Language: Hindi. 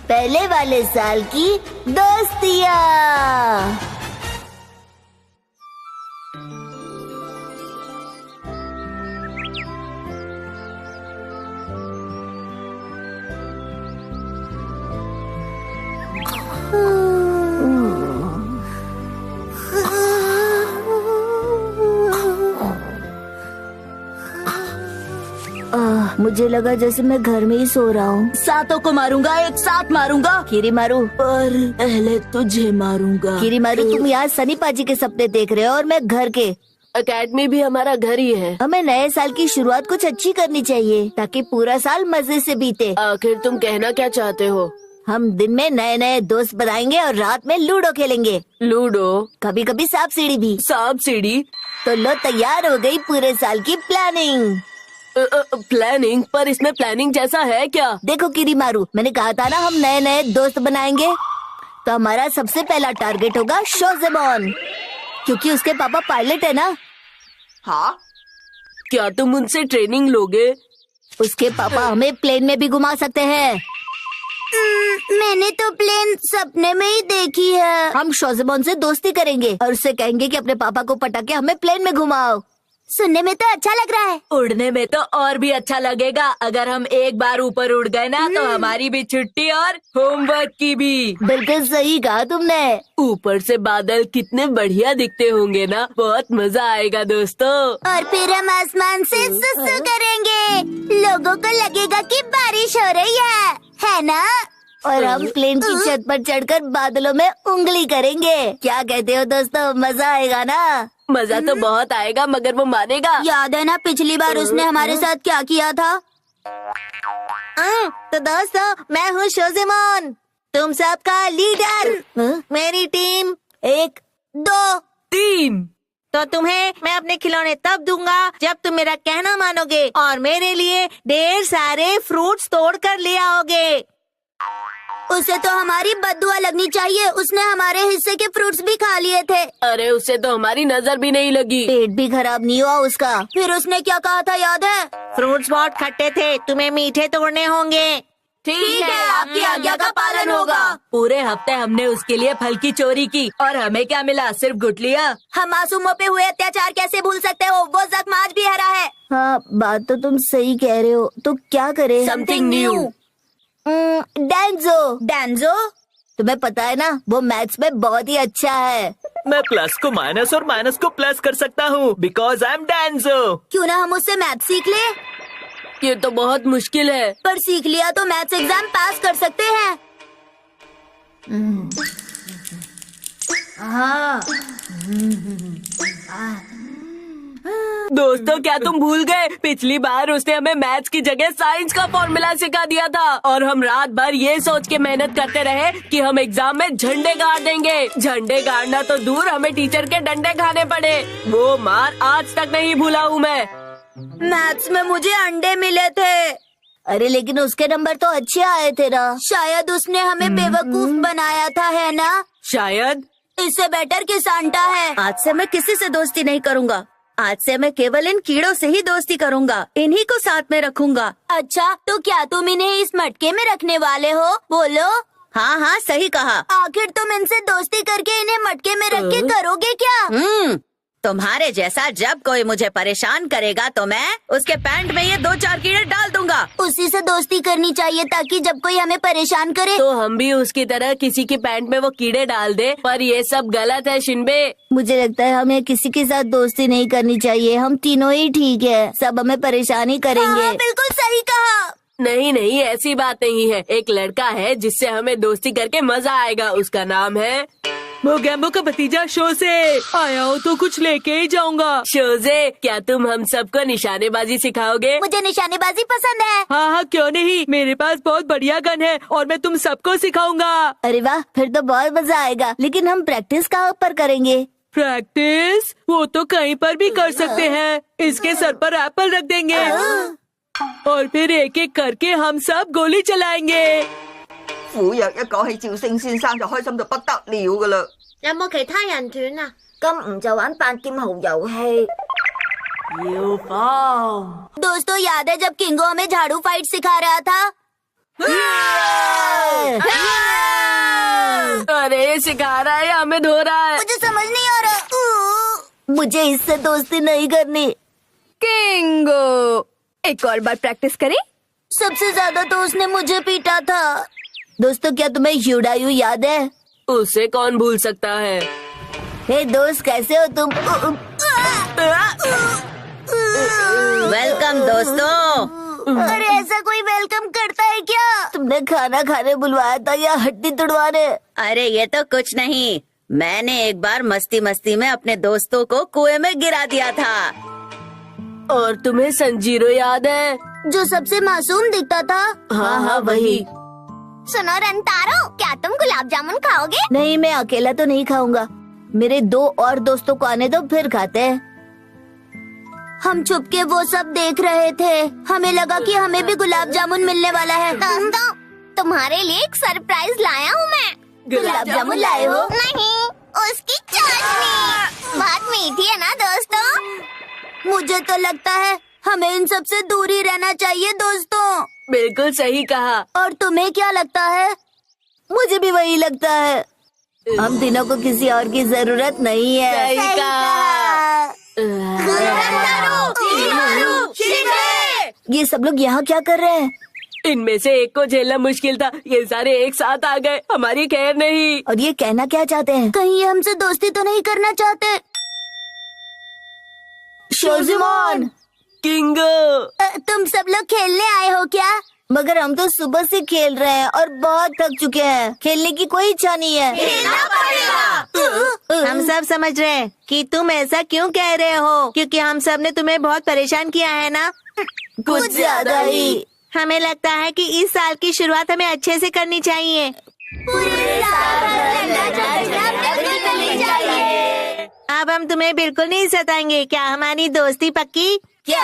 पहले वाले साल की दोस्तियाँ। मुझे लगा जैसे मैं घर में ही सो रहा हूँ। सातों को मारूंगा, एक साथ मारूंगा। किरी मारू, पर पहले तुझे मारूंगा। किरी मारू, तुम यहाँ सनी पाजी के सपने देख रहे हो और मैं घर के। एकेडमी भी हमारा घर ही है। हमें नए साल की शुरुआत कुछ अच्छी करनी चाहिए ताकि पूरा साल मजे से बीते। आखिर तुम कहना क्या चाहते हो? हम दिन में नए नए दोस्त बनाएंगे और रात में लूडो खेलेंगे। लूडो? कभी कभी सांप सीढ़ी भी। सांप सीढ़ी? तो लो, तैयार हो गई पूरे साल की प्लानिंग। प्लानिंग? पर इसमें प्लानिंग जैसा है क्या? देखो किरी मारू, मैंने कहा था ना हम नए नए दोस्त बनाएंगे। तो हमारा सबसे पहला टारगेट होगा शोज़ेमोन, क्योंकि उसके पापा पायलट है ना। हाँ? क्या तुम उनसे ट्रेनिंग लोगे? उसके पापा हमें प्लेन में भी घुमा सकते हैं। मैंने तो प्लेन सपने में ही देखी है। हम शोज़ेमोन से दोस्ती करेंगे और उससे कहेंगे कि अपने पापा को पटा के हमें प्लेन में घुमाओ। सुनने में तो अच्छा लग रहा है। उड़ने में तो और भी अच्छा लगेगा। अगर हम एक बार ऊपर उड़ गए ना तो हमारी भी छुट्टी और होमवर्क की भी। बिल्कुल सही कहा तुमने। ऊपर से बादल कितने बढ़िया दिखते होंगे ना, बहुत मजा आएगा दोस्तों। और फिर हम आसमान से सुसु करेंगे, लोगों को लगेगा कि बारिश हो रही है ना? और हम प्लेन की छत पर चढ़कर बादलों में उंगली करेंगे। क्या कहते हो दोस्तों, मजा आएगा ना? मजा तो बहुत आएगा, मगर वो मानेगा? याद है ना पिछली बार उसने हमारे साथ क्या किया था? तो दोस्तों, मैं हूँ शोज़ेमोन, तुम सबका लीडर। मेरी टीम 1, 2, 3। तो तुम्हें मैं अपने खिलौने तब दूंगा जब तुम मेरा कहना मानोगे और मेरे लिए ढेर सारे फ्रूट्स तोड़ कर ले आओगे। उसे तो हमारी बद्दुआ लगनी चाहिए, उसने हमारे हिस्से के फ्रूट्स भी खा लिए थे। अरे उसे तो हमारी नजर भी नहीं लगी। पेट भी खराब नहीं हुआ उसका। फिर उसने क्या कहा था याद है? फ्रूट्स बहुत खट्टे थे, तुम्हें मीठे तोड़ने होंगे। ठीक है, आपकी आज्ञा का पालन होगा। पूरे हफ्ते हमने उसके लिए फल की चोरी की और हमें क्या मिला? सिर्फ गुठलियाँ। हम मासूमों पे हुए अत्याचार कैसे भूल सकते हो? वो जख्म आज भी हरा है। हाँ, बात तो तुम सही कह रहे हो। तो क्या करें? Something new. डैंजो, तुम्हें पता है ना वो मैथ्स में बहुत ही अच्छा है। मैं प्लस को माइनस और माइनस को प्लस कर सकता हूँ, बिकॉज आई एम डैंजो। क्यों ना हम उससे मैथ्स सीख ले? ये तो बहुत मुश्किल है। पर सीख लिया तो मैथ्स एग्जाम पास कर सकते हैं। हाँ। दोस्तों, क्या तुम भूल गए? पिछली बार उसने हमें मैथ्स की जगह साइंस का फॉर्मूला सिखा दिया था और हम रात भर ये सोच के मेहनत करते रहे कि हम एग्जाम में झंडे गाड़ देंगे। झंडे गाड़ना तो दूर, हमें टीचर के डंडे खाने पड़े। वो मार आज तक नहीं भूला हूँ मैं। मैथ्स में मुझे अंडे मिले थे। अरे लेकिन उसके नंबर तो अच्छे आए थे ना। शायद उसने हमें बेवकूफ बनाया था, है ना? शायद। इससे बेटर कि सांता है। आज से मैं किसी से दोस्ती नहीं करूँगा। आज से मैं केवल इन कीड़ों से ही दोस्ती करूँगा, इन्हीं को साथ में रखूँगा। अच्छा, तो क्या तुम इन्हें इस मटके में रखने वाले हो? बोलो। हाँ हाँ, सही कहा। आखिर तुम इनसे दोस्ती करके इन्हें मटके में रख के करोगे क्या? तुम्हारे जैसा जब कोई मुझे परेशान करेगा तो मैं उसके पैंट में ये 2-4 कीड़े डाल दूंगा। उसी से दोस्ती करनी चाहिए ताकि जब कोई हमें परेशान करे तो हम भी उसकी तरह किसी की पैंट में वो कीड़े डाल दे। पर ये सब गलत है शिनबे। मुझे लगता है हमें किसी के साथ दोस्ती नहीं करनी चाहिए। हम तीनों ही ठीक है, सब हमें परेशान ही करेंगे। हाँ, बिल्कुल सही कहा। नहीं नहीं, ऐसी बात नहीं है। एक लड़का है जिससे हमें दोस्ती करके मजा आएगा। उसका नाम है मोगैम्बो का भतीजा शोज़े। आया हो तो कुछ लेके ही जाऊंगा। शोज़े, क्या तुम हम सबको निशानेबाजी सिखाओगे? मुझे निशानेबाजी पसंद है। हाँ हाँ, क्यों नहीं। मेरे पास बहुत बढ़िया गन है और मैं तुम सबको सिखाऊंगा। अरे वाह, फिर तो बहुत मजा आएगा। लेकिन हम प्रैक्टिस कहाँ पर करेंगे? प्रैक्टिस वो तो कहीं पर भी कर सकते हैं। इसके सर पर एप्पल रख देंगे और फिर एक एक करके हम सब गोली चलाएंगे। 婦若一講起趙星先生就開心到不得了㗎啦。有冇其他人團啊？咁唔就玩扮劍豪遊戲。दोस्तों, याद है जब किंगो हमें झाड़ू फाइट सिखा रहा था? है। अरे सिखा रहा है या हमें धो रहा है? मुझे समझ नहीं आ रहा। मुझे इससे दोस्ती नहीं करनी। किंगो, एक और बार प्रैक्टिस करें? सबसे ज्यादा तो उसने मुझे पीटा था। दोस्तों, क्या तुम्हें यूडायू याद है? उसे कौन भूल सकता है? हे दोस्त, कैसे हो तुम? वेलकम दोस्तों। अरे ऐसा कोई वेलकम करता है क्या? तुमने खाना खाने बुलवाया था या हड्डी तुड़वाने? अरे ये तो कुछ नहीं, मैंने एक बार मस्ती मस्ती में अपने दोस्तों को कुएं में गिरा दिया था। और तुम्हें संजीरो याद है? जो सबसे मासूम दिखता था। हाँ वही। सुनो रंतारो, क्या तुम गुलाब जामुन खाओगे? नहीं, मैं अकेला तो नहीं खाऊंगा। मेरे 2 और दोस्तों को आने दो, फिर खाते हैं। हम छुपके वो सब देख रहे थे। हमें लगा कि हमें भी गुलाब जामुन मिलने वाला है। दोस्तों, तुम्हारे लिए एक सरप्राइज लाया हूँ मैं। गुलाब जामुन लाए हो? नहीं, उसकी चाशनी। बहुत मीठी है ना दोस्तों? मुझे तो लगता है हमें इन सब से दूर ही रहना चाहिए दोस्तों। बिल्कुल सही कहा। और तुम्हें क्या लगता है? मुझे भी वही लगता है। हम तीनों को किसी और की जरूरत नहीं है। सही कहा। ये सब लोग यहाँ क्या कर रहे हैं? इनमें से एक को झेलना मुश्किल था, ये सारे एक साथ आ गए। हमारी खैर नहीं। और ये कहना क्या चाहते हैं? कहीं ये हमसे दोस्ती तो नहीं करना चाहते? शोजुमोन, किंगो, तुम सब लोग खेलने आए हो क्या? मगर हम तो सुबह से खेल रहे हैं और बहुत थक चुके हैं। खेलने की कोई इच्छा नहीं है। खेलना पड़ेगा। हम सब समझ रहे हैं कि तुम ऐसा क्यों कह रहे हो, क्योंकि हम सब ने तुम्हें बहुत परेशान किया है ना। कुछ ज्यादा ही। हमें लगता है कि इस साल की शुरुआत हमें अच्छे से करनी चाहिए। अब हम तुम्हें बिल्कुल नहीं सताएंगे। क्या हमारी दोस्ती पक्की? क्या?